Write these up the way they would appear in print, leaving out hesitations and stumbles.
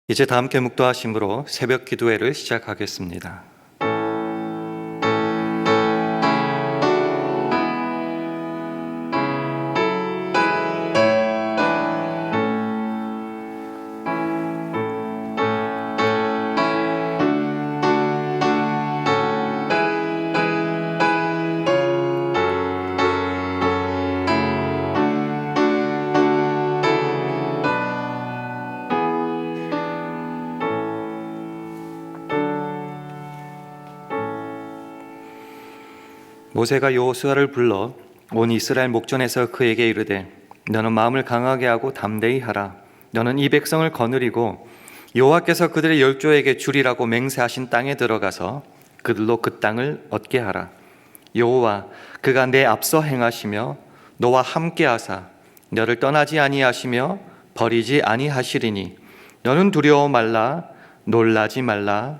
이제 다 함께 묵도하심으로 새벽 기도회를 시작하겠습니다. 모세가 여호수아를 불러 온 이스라엘 목전에서 그에게 이르되 너는 마음을 강하게 하고 담대히 하라. 너는 이 백성을 거느리고 여호와께서 그들의 열조에게 주리라고 맹세하신 땅에 들어가서 그들로 그 땅을 얻게 하라. 여호와 그가 내 앞서 행하시며 너와 함께하사 너를 떠나지 아니하시며 버리지 아니하시리니 너는 두려워 말라 놀라지 말라.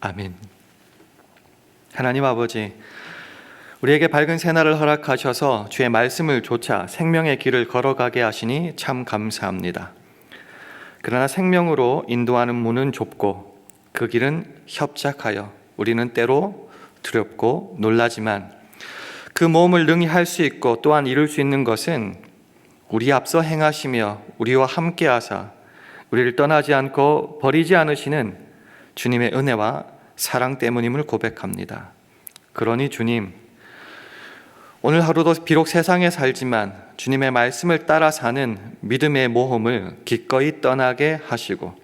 아멘. 하나님 아버지, 우리에게 밝은 새날을 허락하셔서 주의 말씀을 좇아 생명의 길을 걸어가게 하시니 참 감사합니다. 그러나 생명으로 인도하는 문은 좁고 그 길은 협착하여 우리는 때로 두렵고 놀라지만 그 모험을 능히 할 수 있고 또한 이룰 수 있는 것은 우리 앞서 행하시며 우리와 함께 하사 우리를 떠나지 않고 버리지 않으시는 주님의 은혜와 사랑 때문임을 고백합니다. 그러니 주님, 오늘 하루도 비록 세상에 살지만 주님의 말씀을 따라 사는 믿음의 모험을 기꺼이 떠나게 하시고,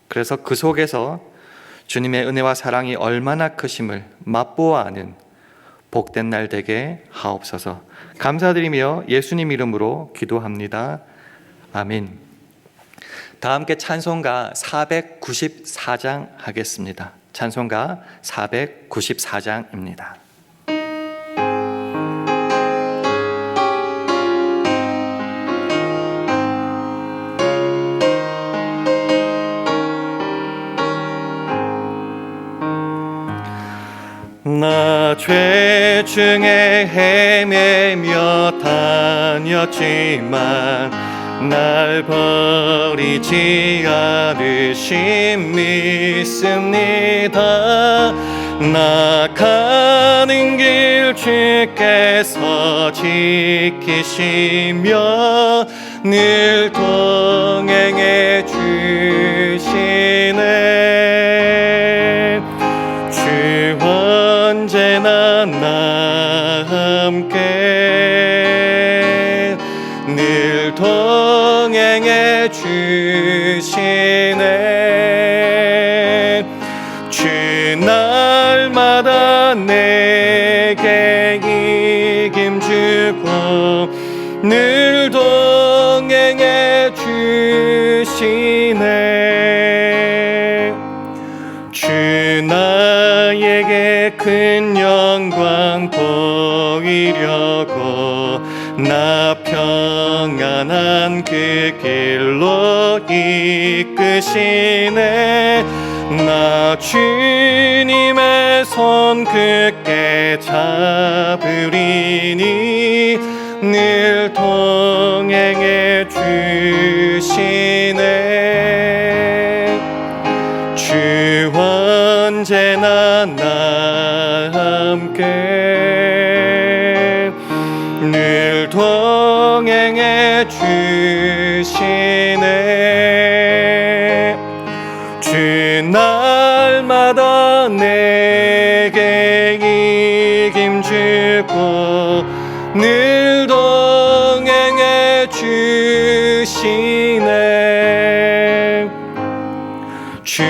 그래서 그 속에서 주님의 은혜와 사랑이 얼마나 크심을 맛보아 아는 복된 날 되게 하옵소서. 감사드리며 예수님 이름으로 기도합니다. 아멘. 다 함께 찬송가 494장 하겠습니다. 찬송가 494장입니다. 나 죄 중에 헤매며 다녔지만 날 버리지 않으심 믿습니다. 나 가는 길 주께서 지키시며 늘 동행해 주시네. 주 언제나 나 함께 늘 동행해 주시네. 주 날마다 내게 이김 주고 늘 동행해 주시네. 주 나에게 큰 영광 보이려고 나 평안한 그 길로 이끄시네. 나 주님의 손 굳게 잡으리니 늘 동행해 주시네. 주 언제나 나 함께 늘 동행해 주시네. 주 날마다 내게 이김 주고 늘 동행해 주시네. 주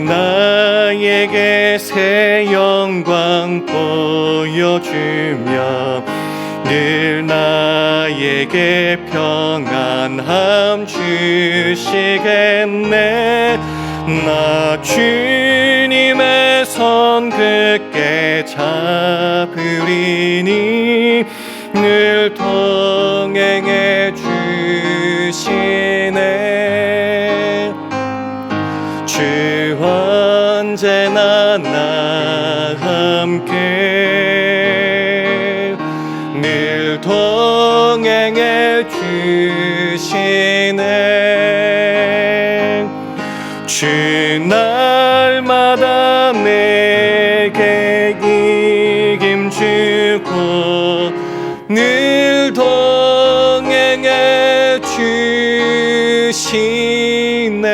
나에게 새 영광 보여주며 늘 나에게 평안함 주시겠네. 나 주님의 손 굳게 잡으리니 늘 동행해 주시네. 주 언제나 나 함께 늘 동행해 주시네. 주 날마다 내게 이김 주고 늘 동행해 주시네.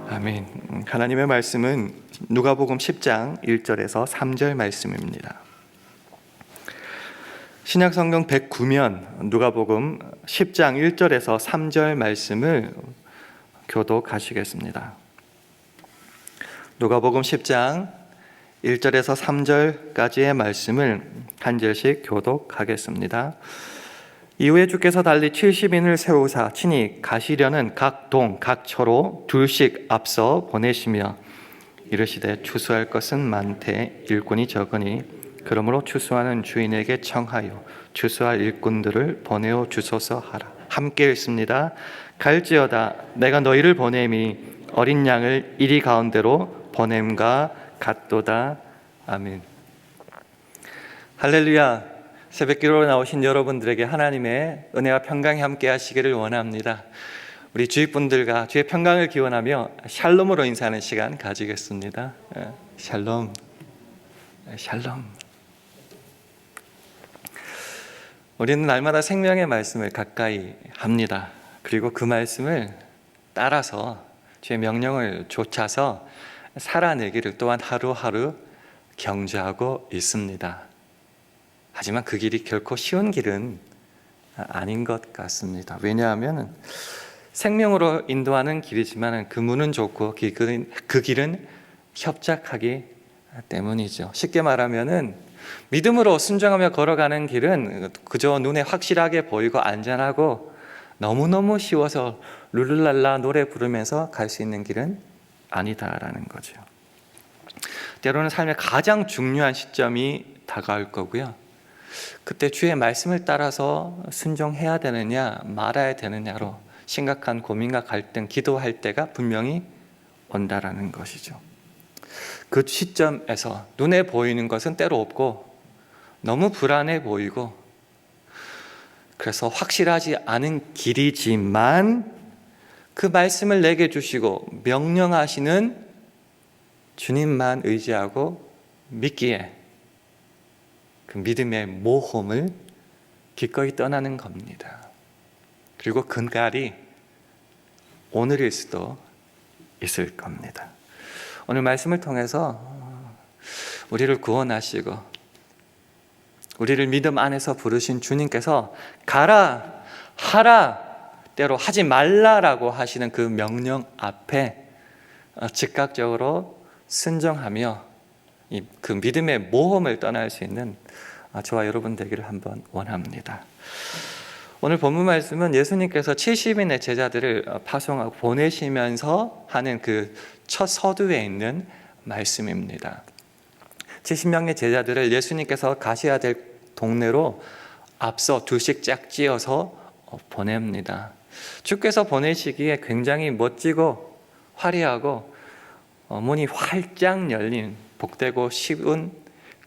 아멘. 하나님의 말씀은 누가복음 10장 1절에서 3절 말씀입니다. 신약성경 109면 누가복음 10장 1절에서 3절 말씀을 교독하시겠습니다. 누가복음 10장 1절에서 3절까지의 말씀을 한 절씩 교독하겠습니다. 이후에 주께서 달리 70인을 세우사 친히 가시려는 각 동 각 처로 둘씩 앞서 보내시며 이르시되 추수할 것은 많되 일꾼이 적으니 그러므로 추수하는 주인에게 청하여 추수할 일꾼들을 보내어 주소서 하라. 함께 읽습니다. 갈지어다 내가 너희를 보냄이 어린 양을 이리 가운데로 보냄과 같도다. 아멘. 할렐루야. 새벽기도로 나오신 여러분들에게 하나님의 은혜와 평강이 함께 하시기를 원합니다. 우리 주위 분들과 주의 평강을 기원하며 샬롬으로 인사하는 시간 가지겠습니다. 샬롬, 샬롬. 우리는 날마다 생명의 말씀을 가까이 합니다. 그리고 그 말씀을 따라서 주의 명령을 좇아서 살아내기를 또한 하루하루 경주하고 있습니다. 하지만 그 길이 결코 쉬운 길은 아닌 것 같습니다. 왜냐하면 생명으로 인도하는 길이지만 그 문은 좁고 그 길은 협착하기 때문이죠. 쉽게 말하면 믿음으로 순종하며 걸어가는 길은 그저 눈에 확실하게 보이고 안전하고 너무너무 쉬워서 룰루랄라 노래 부르면서 갈 수 있는 길은 아니다라는 거죠. 때로는 삶의 가장 중요한 시점이 다가올 거고요. 그때 주의 말씀을 따라서 순종해야 되느냐 말아야 되느냐로 심각한 고민과 갈등, 기도할 때가 분명히 온다라는 것이죠. 그 시점에서 눈에 보이는 것은 때로 없고 너무 불안해 보이고 그래서 확실하지 않은 길이지만 그 말씀을 내게 주시고 명령하시는 주님만 의지하고 믿기에 그 믿음의 모험을 기꺼이 떠나는 겁니다. 그리고 그날이 오늘일 수도 있을 겁니다. 오늘 말씀을 통해서 우리를 구원하시고 우리를 믿음 안에서 부르신 주님께서 가라, 하라, 때로 하지 말라라고 하시는 그 명령 앞에 즉각적으로 순종하며 그 믿음의 모험을 떠날 수 있는 저와 여러분 되기를 한번 원합니다. 오늘 본문 말씀은 예수님께서 70인의 제자들을 파송하고 보내시면서 하는 그 첫 서두에 있는 말씀입니다. 70명의 제자들을 예수님께서 가셔야 될 동네로 앞서 둘씩 짝지어서 보냅니다. 주께서 보내시기에 굉장히 멋지고 화려하고 문이 활짝 열린 복되고 쉬운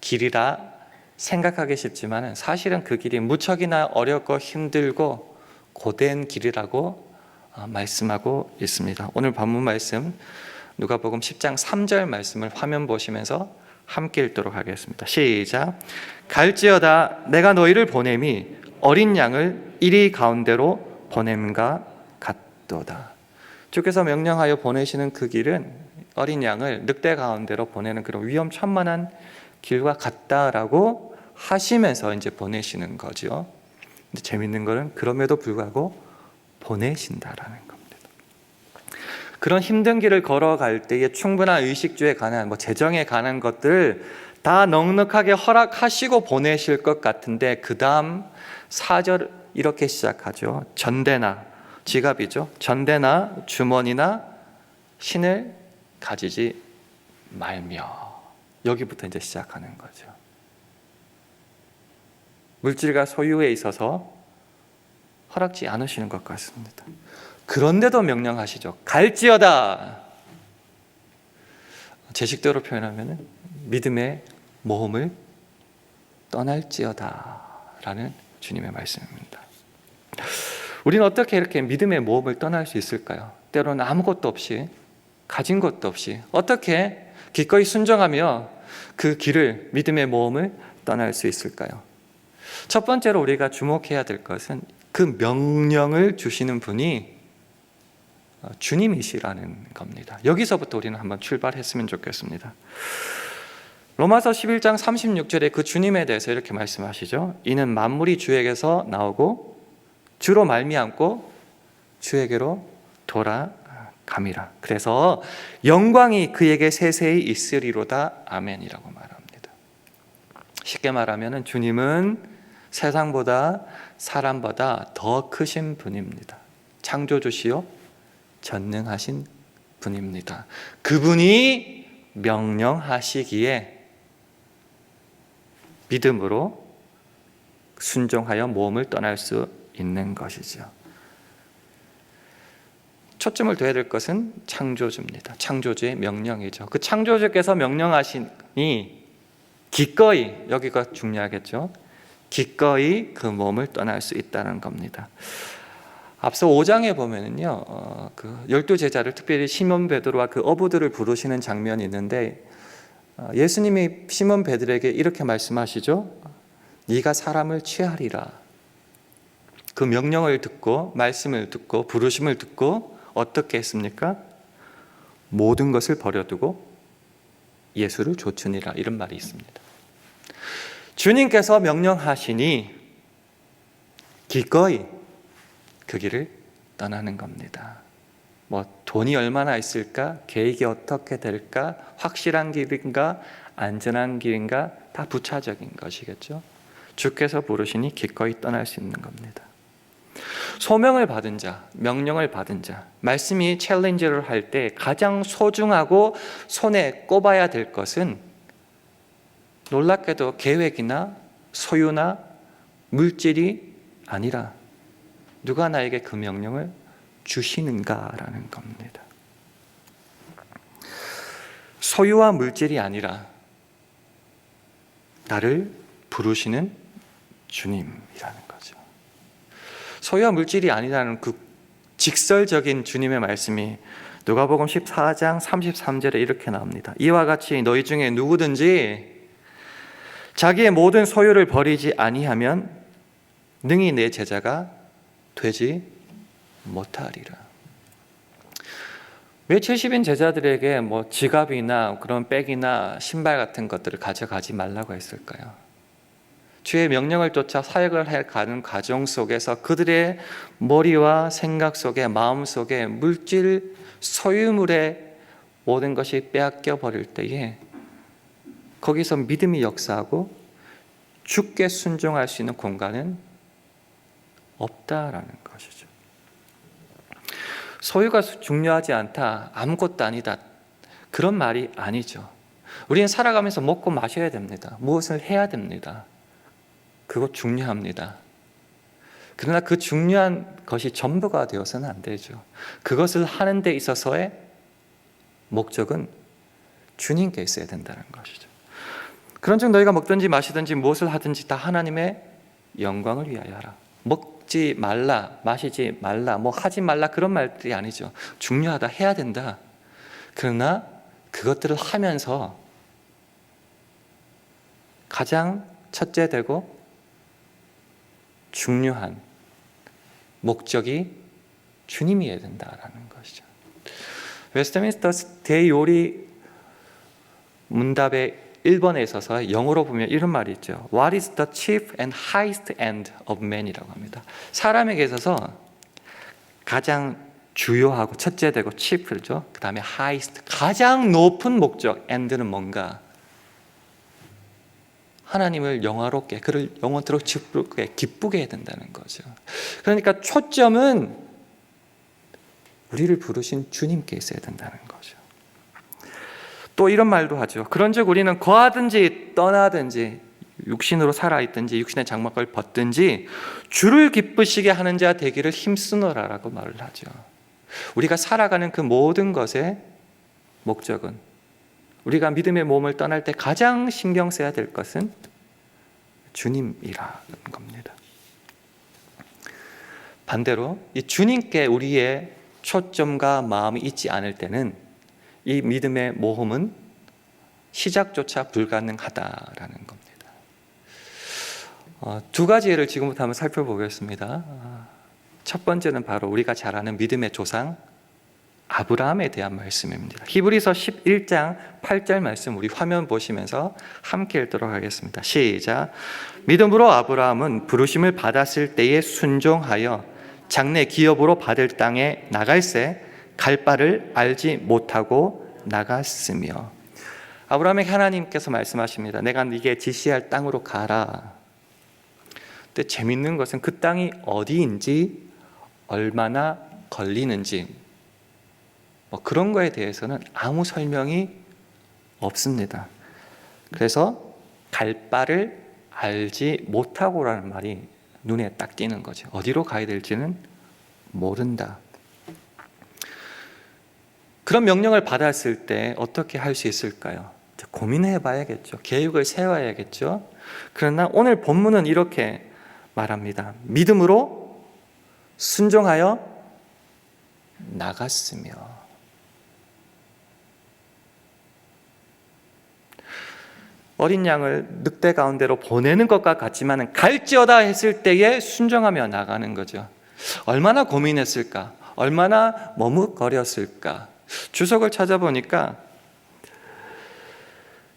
길이라 생각하기 쉽지만 사실은 그 길이 무척이나 어렵고 힘들고 고된 길이라고 말씀하고 있습니다. 오늘 본문 말씀 누가복음 10장 3절 말씀을 화면 보시면서 함께 읽도록 하겠습니다. 시작. 갈지어다 내가 너희를 보냄이 어린 양을 이리 가운데로 보냄과 같도다. 주께서 명령하여 보내시는 그 길은 어린 양을 늑대 가운데로 보내는 그런 위험천만한 길과 같다라고 하시면서 이제 보내시는 거죠. 근데 재밌는 것은 그럼에도 불구하고 보내신다라는 겁니다. 그런 힘든 길을 걸어갈 때에 충분한 의식주에 관한 재정에 관한 것들 다 넉넉하게 허락하시고 보내실 것 같은데 그 다음 4절 이렇게 시작하죠. 전대나 지갑이죠. 전대나 주머니나 신을 가지지 말며 여기부터 이제 시작하는 거죠. 물질과 소유에 있어서 허락지 않으시는 것 같습니다. 그런데도 명령하시죠. 갈지어다. 제 식대로 표현하면 믿음의 모험을 떠날지어다 라는 주님의 말씀입니다. 우리는 어떻게 이렇게 믿음의 모험을 떠날 수 있을까요? 때로는 아무것도 없이, 가진 것도 없이 어떻게 기꺼이 순종하며 그 길을, 믿음의 모험을 떠날 수 있을까요? 첫 번째로 우리가 주목해야 될 것은 그 명령을 주시는 분이 주님이시라는 겁니다. 여기서부터 우리는 한번 출발했으면 좋겠습니다. 로마서 11장 36절에 그 주님에 대해서 이렇게 말씀하시죠. 이는 만물이 주에게서 나오고 주로 말미암고 주에게로 돌아감이라. 그래서 영광이 그에게 세세히 있으리로다. 아멘이라고 말합니다. 쉽게 말하면 주님은 세상보다 사람보다 더 크신 분입니다. 창조주시요 전능하신 분입니다. 그분이 명령하시기에 믿음으로 순종하여 모험을 떠날 수 있는 것이죠. 초점을 둬야 될 것은 창조주입니다. 창조주의 명령이죠. 그 창조주께서 명령하시니 기꺼이, 여기가 중요하겠죠. 기꺼이 그 모험을 떠날 수 있다는 겁니다. 앞서 5장에 보면은요, 그 12제자를 특별히 시몬 베드로와 그 어부들을 부르시는 장면이 있는데, 예수님이 시몬 베드로에게 이렇게 말씀하시죠. 네가 사람을 취하리라. 그 명령을 듣고, 말씀을 듣고, 부르심을 듣고 어떻게 했습니까? 모든 것을 버려두고 예수를 좇으니라. 이런 말이 있습니다. 주님께서 명령하시니 기꺼이 그 길을 떠나는 겁니다. 돈이 얼마나 있을까? 계획이 어떻게 될까? 확실한 길인가? 안전한 길인가? 다 부차적인 것이겠죠. 주께서 부르시니 기꺼이 떠날 수 있는 겁니다. 소명을 받은 자, 명령을 받은 자, 말씀이 챌린지를 할 때 가장 소중하고 손에 꼽아야 될 것은 놀랍게도 계획이나 소유나 물질이 아니라 누가 나에게 그 명령을 주시는가라는 겁니다. 소유와 물질이 아니라 나를 부르시는 주님이라는 거죠. 소유와 물질이 아니라는 그 직설적인 주님의 말씀이 누가복음 14장 33절에 이렇게 나옵니다. 이와 같이 너희 중에 누구든지 자기의 모든 소유를 버리지 아니하면 능히 내 제자가 되지 못하리라. 왜 70인 제자들에게 지갑이나 그런 백이나 신발 같은 것들을 가져가지 말라고 했을까요? 주의 명령을 쫓아 사역을 해 가는 과정 속에서 그들의 머리와 생각 속에, 마음 속에 물질, 소유물의 모든 것이 빼앗겨 버릴 때에 거기서 믿음이 역사하고 주께 순종할 수 있는 공간은 없다라는 것이죠. 소유가 중요하지 않다, 아무것도 아니다, 그런 말이 아니죠. 우리는 살아가면서 먹고 마셔야 됩니다. 무엇을 해야 됩니다. 그거 중요합니다. 그러나 그 중요한 것이 전부가 되어서는 안 되죠. 그것을 하는 데 있어서의 목적은 주님께 있어야 된다는 것이죠. 그런즉 너희가 먹든지 마시든지 무엇을 하든지 다 하나님의 영광을 위하여 하라. 먹지 말라, 마시지 말라, 하지 말라, 그런 말들이 아니죠. 중요하다, 해야 된다. 그러나 그것들을 하면서 가장 첫째 되고 중요한 목적이 주님이어야 된다라는 것이죠. 웨스트민스터 대요리 문답의 1번에 있어서 영어로 보면 이런 말이 있죠. What is the chief and highest end of man이라고 합니다. 사람에게 있어서 가장 주요하고 첫째 되고 chief죠. 그 다음에 highest, 가장 높은 목적, end는 뭔가? 하나님을 영화롭게, 그를 영원토록 기쁘게 해야 된다는 거죠. 그러니까 초점은 우리를 부르신 주님께 있어야 된다는 거죠. 또 이런 말도 하죠. 그런즉 우리는 거하든지 떠나든지 육신으로 살아있든지 육신의 장막을 벗든지 주를 기쁘시게 하는 자 되기를 힘쓰노라라고 말을 하죠. 우리가 살아가는 그 모든 것의 목적은, 우리가 믿음의 몸을 떠날 때 가장 신경 써야 될 것은 주님이라는 겁니다. 반대로 이 주님께 우리의 초점과 마음이 있지 않을 때는 이 믿음의 모험은 시작조차 불가능하다라는 겁니다. 두 가지 예를 지금부터 한번 살펴보겠습니다. 첫 번째는 바로 우리가 잘 아는 믿음의 조상 아브라함에 대한 말씀입니다. 히브리서 11장 8절 말씀 우리 화면 보시면서 함께 읽도록 하겠습니다. 시작. 믿음으로 아브라함은 부르심을 받았을 때에 순종하여 장래 기업으로 받을 땅에 나갈새 갈 바를 알지 못하고 나갔으며. 아브라함에게 하나님께서 말씀하십니다. 내가 네게 지시할 땅으로 가라. 근데 재밌는 것은 그 땅이 어디인지 얼마나 걸리는지 그런 거에 대해서는 아무 설명이 없습니다. 그래서 갈 바를 알지 못하고라는 말이 눈에 딱 띄는 거죠. 어디로 가야 될지는 모른다. 그런 명령을 받았을 때 어떻게 할 수 있을까요? 고민해 봐야겠죠. 계획을 세워야겠죠. 그러나 오늘 본문은 이렇게 말합니다. 믿음으로 순종하여 나갔으며. 어린 양을 늑대 가운데로 보내는 것과 같지만 갈지어다 했을 때에 순종하며 나가는 거죠. 얼마나 고민했을까? 얼마나 머뭇거렸을까? 주석을 찾아보니까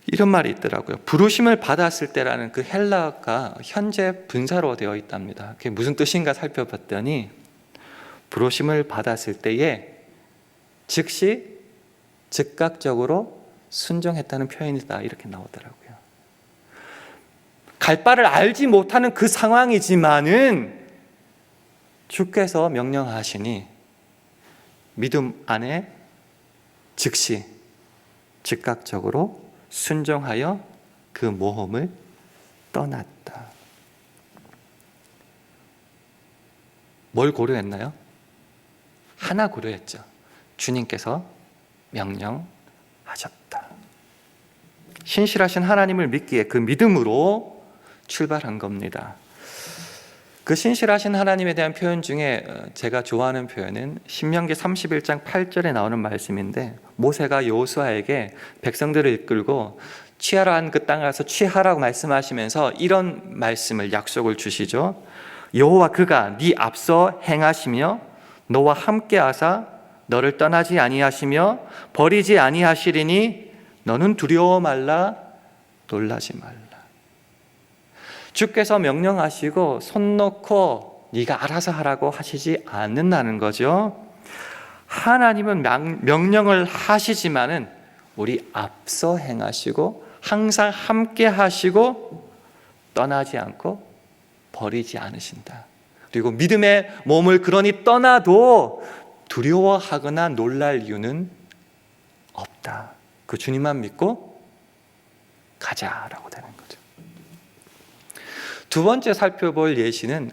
이런 말이 있더라고요. 부르심을 받았을 때라는 그 헬라어가 현재 분사로 되어 있답니다. 그게 무슨 뜻인가 살펴봤더니 부르심을 받았을 때에 즉시 즉각적으로 순종했다는 표현이다 이렇게 나오더라고요. 갈 바를 알지 못하는 그 상황이지만은 주께서 명령하시니 믿음 안에 즉시 즉각적으로 순종하여 그 모험을 떠났다. 뭘 고려했나요? 하나 고려했죠. 주님께서 명령하셨다. 신실하신 하나님을 믿기에 그 믿음으로 출발한 겁니다. 그 신실하신 하나님에 대한 표현 중에 제가 좋아하는 표현은 신명기 31장 8절에 나오는 말씀인데 모세가 여호수아에게 백성들을 이끌고 취하라 한 그 땅에 가서 취하라고 말씀하시면서 이런 말씀을 약속을 주시죠. 여호와 그가 네 앞서 행하시며 너와 함께 하사 너를 떠나지 아니하시며 버리지 아니하시리니 너는 두려워 말라 놀라지 말라. 주께서 명령하시고 손 놓고 네가 알아서 하라고 하시지 않는다는 거죠. 하나님은 명령을 하시지만은 우리 앞서 행하시고 항상 함께 하시고 떠나지 않고 버리지 않으신다. 그리고 믿음의 몸을 그러니 떠나도 두려워하거나 놀랄 이유는 없다. 그 주님만 믿고 가자라고 되는 거죠. 두 번째 살펴볼 예시는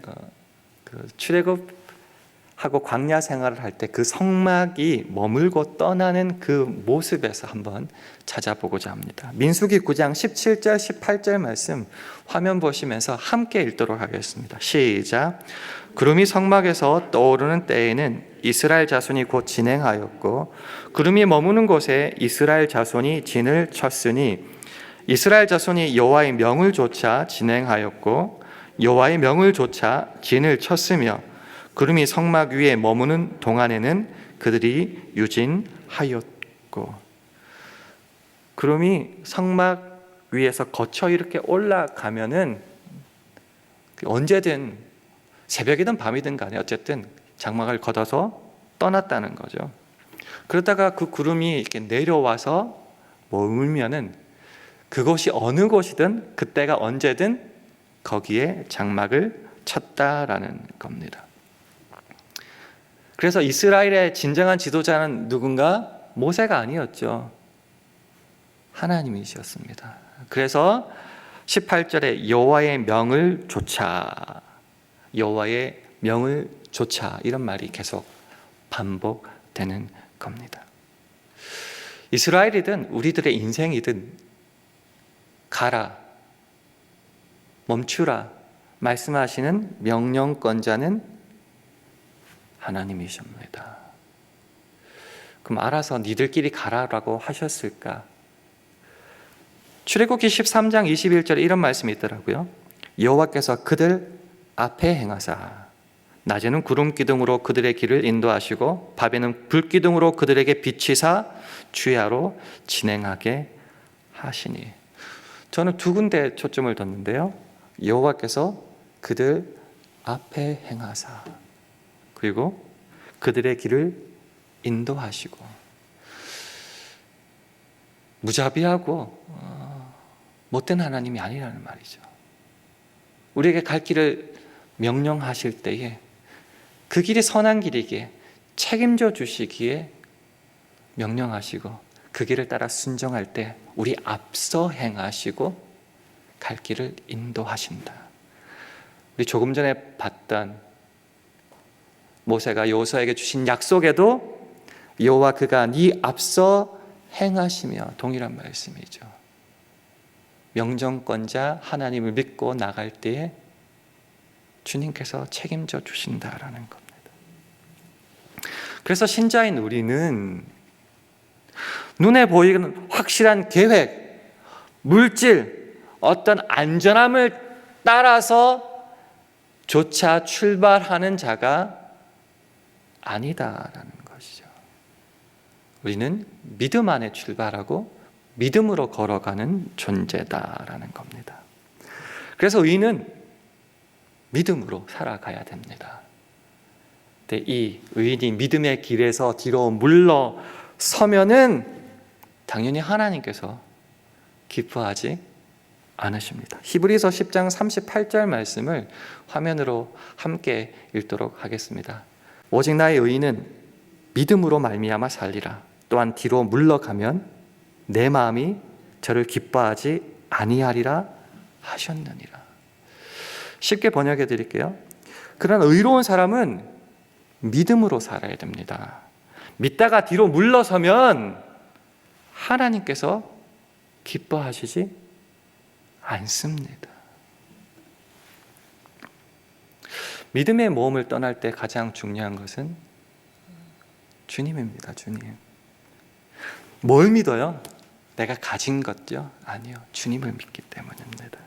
출애굽하고 광야 생활을 할 때 그 성막이 머물고 떠나는 그 모습에서 한번 찾아보고자 합니다. 민수기 9장 17절 18절 말씀 화면 보시면서 함께 읽도록 하겠습니다. 시작. 구름이 성막에서 떠오르는 때에는 이스라엘 자손이 곧 진행하였고 구름이 머무는 곳에 이스라엘 자손이 진을 쳤으니 이스라엘 자손이 여호와의 명을 조차 진행하였고 여호와의 명을 조차 진을 쳤으며 구름이 성막 위에 머무는 동안에는 그들이 유진하였고. 구름이 성막 위에서 거쳐 이렇게 올라가면은 언제든 새벽이든 밤이든 간에 어쨌든 장막을 걷어서 떠났다는 거죠. 그러다가 그 구름이 이렇게 내려와서 머물면은 그곳이 어느 곳이든 그때가 언제든 거기에 장막을 쳤다라는 겁니다. 그래서 이스라엘의 진정한 지도자는 누군가? 모세가 아니었죠. 하나님이셨습니다. 그래서 18절에 여호와의 명을 조차, 여호와의 명을 조차 이런 말이 계속 반복되는 겁니다. 이스라엘이든 우리들의 인생이든 가라, 멈추라 말씀하시는 명령권자는 하나님이십니다. 그럼 알아서 니들끼리 가라라고 하셨을까? 출애굽기 13장 21절에 이런 말씀이 있더라고요. 여호와께서 그들 앞에 행하사 낮에는 구름 기둥으로 그들의 길을 인도하시고 밤에는 불 기둥으로 그들에게 비치사 주야로 진행하게 하시니. 저는 두 군데 초점을 뒀는데요. 여호와께서 그들 앞에 행하사, 그리고 그들의 길을 인도하시고. 무자비하고 못된 하나님이 아니라는 말이죠. 우리에게 갈 길을 명령하실 때에 그 길이 선한 길이기에 책임져 주시기에 명령하시고, 그 길을 따라 순종할 때 우리 앞서 행하시고 갈 길을 인도하신다. 우리 조금 전에 봤던 모세가 여호수아에게 주신 약속에도 여호와 그가 네 앞서 행하시며 동일한 말씀이죠. 명정권자 하나님을 믿고 나갈 때에 주님께서 책임져 주신다라는 겁니다. 그래서 신자인 우리는 눈에 보이는 확실한 계획, 물질, 어떤 안전함을 따라서 조차 출발하는 자가 아니다라는 것이죠. 우리는 믿음 안에 출발하고 믿음으로 걸어가는 존재다라는 겁니다. 그래서 의인은 믿음으로 살아가야 됩니다. 근데 이 의인이 믿음의 길에서 뒤로 물러서면은 당연히 하나님께서 기뻐하지 않으십니다. 히브리서 10장 38절 말씀을 화면으로 함께 읽도록 하겠습니다. 오직 나의 의인은 믿음으로 말미암아 살리라. 또한 뒤로 물러가면 내 마음이 저를 기뻐하지 아니하리라 하셨느니라. 쉽게 번역해 드릴게요. 그런 의로운 사람은 믿음으로 살아야 됩니다. 믿다가 뒤로 물러서면 하나님께서 기뻐하시지 않습니다. 믿음의 모험을 떠날 때 가장 중요한 것은 주님입니다. 주님. 뭘 믿어요? 내가 가진 것요? 아니요. 주님을 믿기 때문입니다.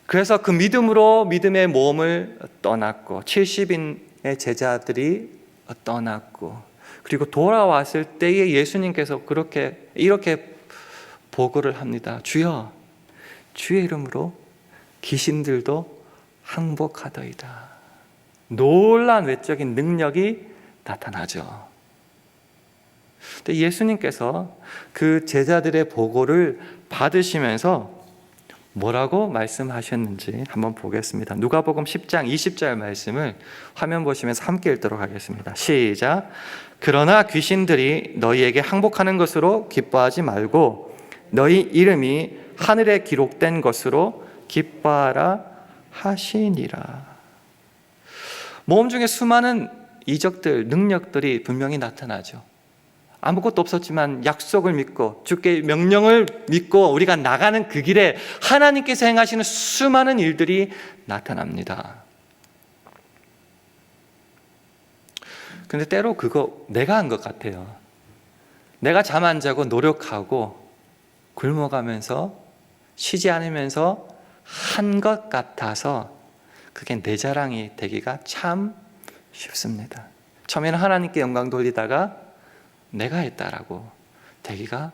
그래서 그 믿음으로 믿음의 모험을 떠났고 70인의 제자들이 떠났고, 그리고 돌아왔을 때에 예수님께서 이렇게 보고를 합니다. 주여, 주의 이름으로 귀신들도 항복하더이다. 놀라운 외적인 능력이 나타나죠. 근데 예수님께서 그 제자들의 보고를 받으시면서 뭐라고 말씀하셨는지 한번 보겠습니다. 누가복음 10장 20절 말씀을 화면 보시면서 함께 읽도록 하겠습니다. 시작. 그러나 귀신들이 너희에게 항복하는 것으로 기뻐하지 말고 너희 이름이 하늘에 기록된 것으로 기뻐하라 하시니라. 모험 중에 수많은 이적들, 능력들이 분명히 나타나죠. 아무것도 없었지만 약속을 믿고 주께 명령을 믿고 우리가 나가는 그 길에 하나님께서 행하시는 수많은 일들이 나타납니다. 근데 때로 그거 내가 한 것 같아요. 내가 잠 안 자고 노력하고 굶어가면서 쉬지 않으면서 한 것 같아서 그게 내 자랑이 되기가 참 쉽습니다. 처음에는 하나님께 영광 돌리다가 내가 했다라고 되기가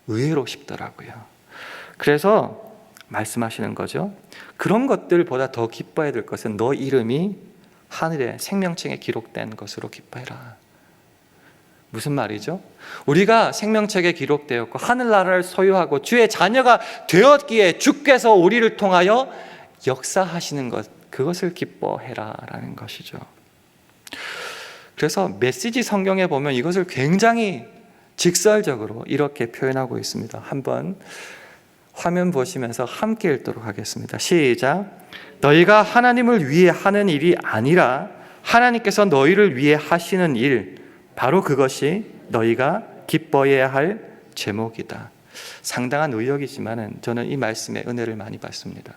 의외로 쉽더라고요. 그래서 말씀하시는 거죠. 그런 것들보다 더 기뻐해야 될 것은 너 이름이 하늘의 생명책에 기록된 것으로 기뻐해라. 무슨 말이죠? 우리가 생명책에 기록되었고 하늘나라를 소유하고 주의 자녀가 되었기에 주께서 우리를 통하여 역사하시는 것, 그것을 기뻐해라 라는 것이죠. 그래서 메시지 성경에 보면 이것을 굉장히 직설적으로 이렇게 표현하고 있습니다. 한번 화면 보시면서 함께 읽도록 하겠습니다. 시작. 너희가 하나님을 위해 하는 일이 아니라 하나님께서 너희를 위해 하시는 일, 바로 그것이 너희가 기뻐해야 할 제목이다. 상당한 의역이지만 저는 이 말씀에 은혜를 많이 받습니다.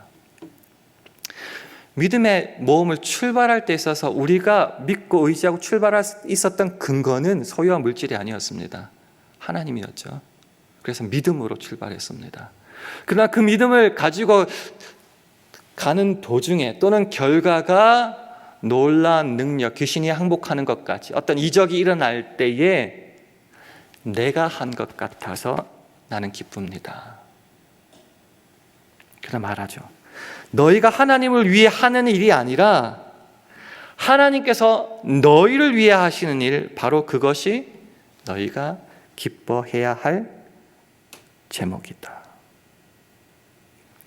믿음의 모험을 출발할 때 있어서 우리가 믿고 의지하고 출발할 수 있었던 근거는 소유와 물질이 아니었습니다. 하나님이었죠. 그래서 믿음으로 출발했습니다. 그러나 그 믿음을 가지고 가는 도중에 또는 결과가 놀라운 능력, 귀신이 항복하는 것 같이 어떤 이적이 일어날 때에 내가 한 것 같아서 나는 기쁩니다. 그래서 말하죠. 너희가 하나님을 위해 하는 일이 아니라 하나님께서 너희를 위해 하시는 일, 바로 그것이 너희가 기뻐해야 할 제목이다.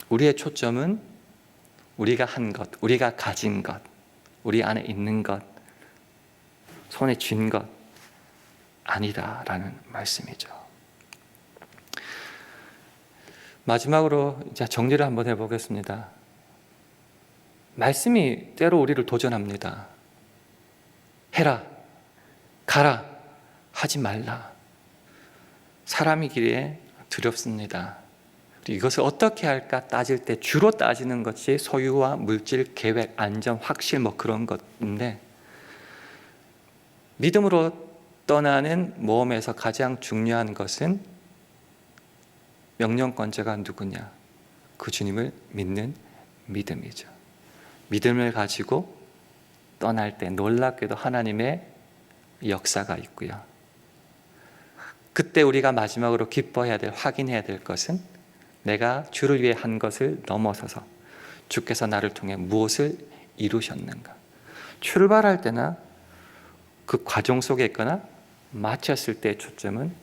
우리의 초점은 우리가 한 것, 우리가 가진 것, 우리 안에 있는 것, 손에 쥔 것 아니다라는 말씀이죠. 마지막으로 이제 정리를 한번 해보겠습니다. 말씀이 때로 우리를 도전합니다. 해라, 가라, 하지 말라. 사람이기에 두렵습니다. 이것을 어떻게 할까 따질 때 주로 따지는 것이 소유와 물질, 계획, 안전, 확실 그런 것인데, 믿음으로 떠나는 모험에서 가장 중요한 것은 명령권자가 누구냐? 그 주님을 믿는 믿음이죠. 믿음을 가지고 떠날 때 놀랍게도 하나님의 역사가 있고요. 그때 우리가 마지막으로 기뻐해야 될, 확인해야 될 것은 내가 주를 위해 한 것을 넘어서서 주께서 나를 통해 무엇을 이루셨는가. 출발할 때나 그 과정 속에 있거나 마쳤을 때의 초점은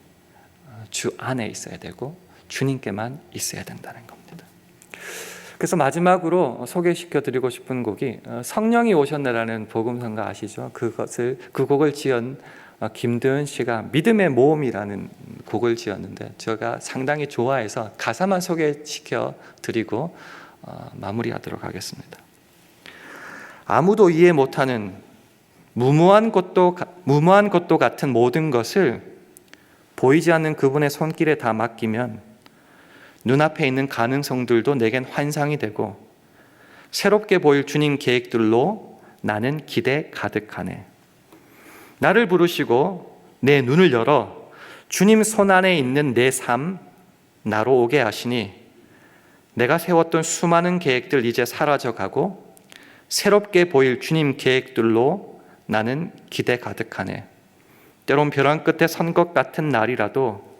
주 안에 있어야 되고 주님께만 있어야 된다는 겁니다. 그래서 마지막으로 소개시켜드리고 싶은 곡이 성령이 오셨네라는 복음성가 아시죠? 그 곡을 지은 김도현 씨가 믿음의 모험이라는 곡을 지었는데 제가 상당히 좋아해서 가사만 소개시켜 드리고 마무리하도록 하겠습니다. 아무도 이해 못하는 무모한 것도 같은 모든 것을 보이지 않는 그분의 손길에 다 맡기면 눈앞에 있는 가능성들도 내겐 환상이 되고 새롭게 보일 주님 계획들로 나는 기대 가득하네. 나를 부르시고 내 눈을 열어 주님 손 안에 있는 내 삶 나로 오게 하시니 내가 세웠던 수많은 계획들 이제 사라져가고 새롭게 보일 주님 계획들로 나는 기대 가득하네. 때론 벼랑 끝에 선 것 같은 날이라도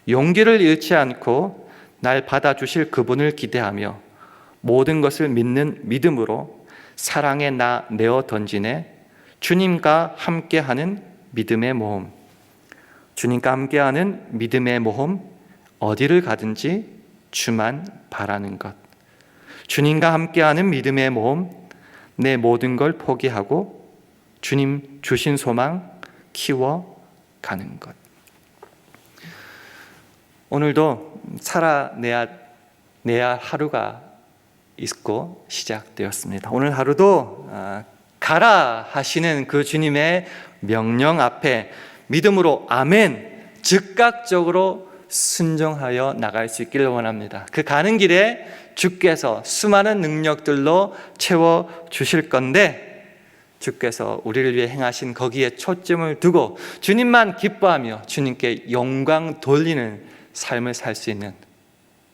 용기를 잃지 않고 날 받아주실 그분을 기대하며 모든 것을 믿는 믿음으로 사랑에 나 내어 던지네. 주님과 함께하는 믿음의 모험. 주님과 함께하는 믿음의 모험. 어디를 가든지 주만 바라는 것. 주님과 함께하는 믿음의 모험. 내 모든 걸 포기하고 주님 주신 소망 키워가는 것. 오늘도 살아내야 하루가 있고 시작되었습니다. 오늘 하루도 가라 하시는 그 주님의 명령 앞에 믿음으로 아멘, 즉각적으로 순종하여 나갈 수 있기를 원합니다. 그 가는 길에 주께서 수많은 능력들로 채워주실 건데 주께서 우리를 위해 행하신 거기에 초점을 두고 주님만 기뻐하며 주님께 영광 돌리는 삶을 살 수 있는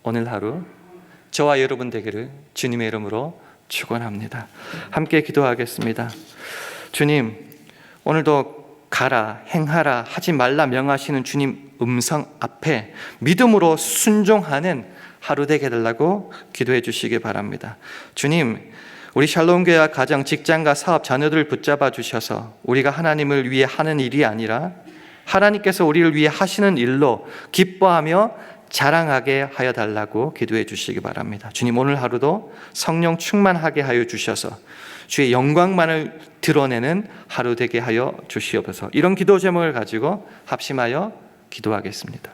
오늘 하루 저와 여러분 되기를 주님의 이름으로 축원합니다. 함께 기도하겠습니다. 주님, 오늘도 가라, 행하라, 하지 말라 명하시는 주님 음성 앞에 믿음으로 순종하는 하루 되게 해달라고 기도해 주시기 바랍니다. 주님, 우리 샬롬교회와 가정, 직장과 사업, 자녀들을 붙잡아 주셔서 우리가 하나님을 위해 하는 일이 아니라 하나님께서 우리를 위해 하시는 일로 기뻐하며 자랑하게 하여 달라고 기도해 주시기 바랍니다. 주님, 오늘 하루도 성령 충만하게 하여 주셔서 주의 영광만을 드러내는 하루 되게 하여 주시옵소서. 이런 기도 제목을 가지고 합심하여 기도하겠습니다.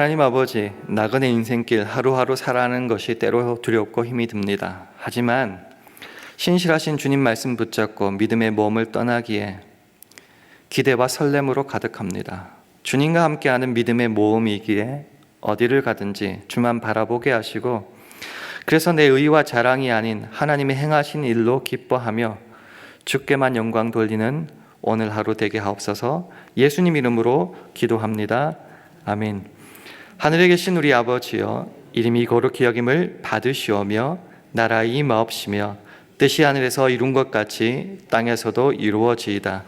하나님 아버지, 나그네 인생길 하루하루 살아가는 것이 때로 두렵고 힘이 듭니다. 하지만 신실하신 주님 말씀 붙잡고 믿음의 몸을 떠나기에 기대와 설렘으로 가득합니다. 주님과 함께하는 믿음의 모험이기에 어디를 가든지 주만 바라보게 하시고, 그래서 내 의와 자랑이 아닌 하나님의 행하신 일로 기뻐하며 주께만 영광 돌리는 오늘 하루 되게 하옵소서. 예수님 이름으로 기도합니다. 아멘. 하늘에 계신 우리 아버지여, 이름이 거룩히 여김을 받으시오며 나라 임하옵시며 뜻이 하늘에서 이룬 것 같이 땅에서도 이루어지이다.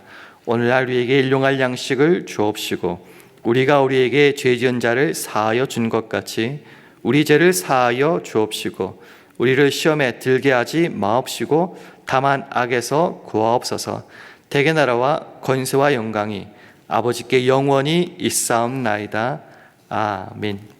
오늘날 우리에게 일용할 양식을 주옵시고, 우리가 우리에게 죄 지은 자를 사하여 준 것 같이 우리 죄를 사하여 주옵시고, 우리를 시험에 들게 하지 마옵시고 다만 악에서 구하옵소서. 대개 나라와 권세와 영광이 아버지께 영원히 있사옵나이다. 아멘.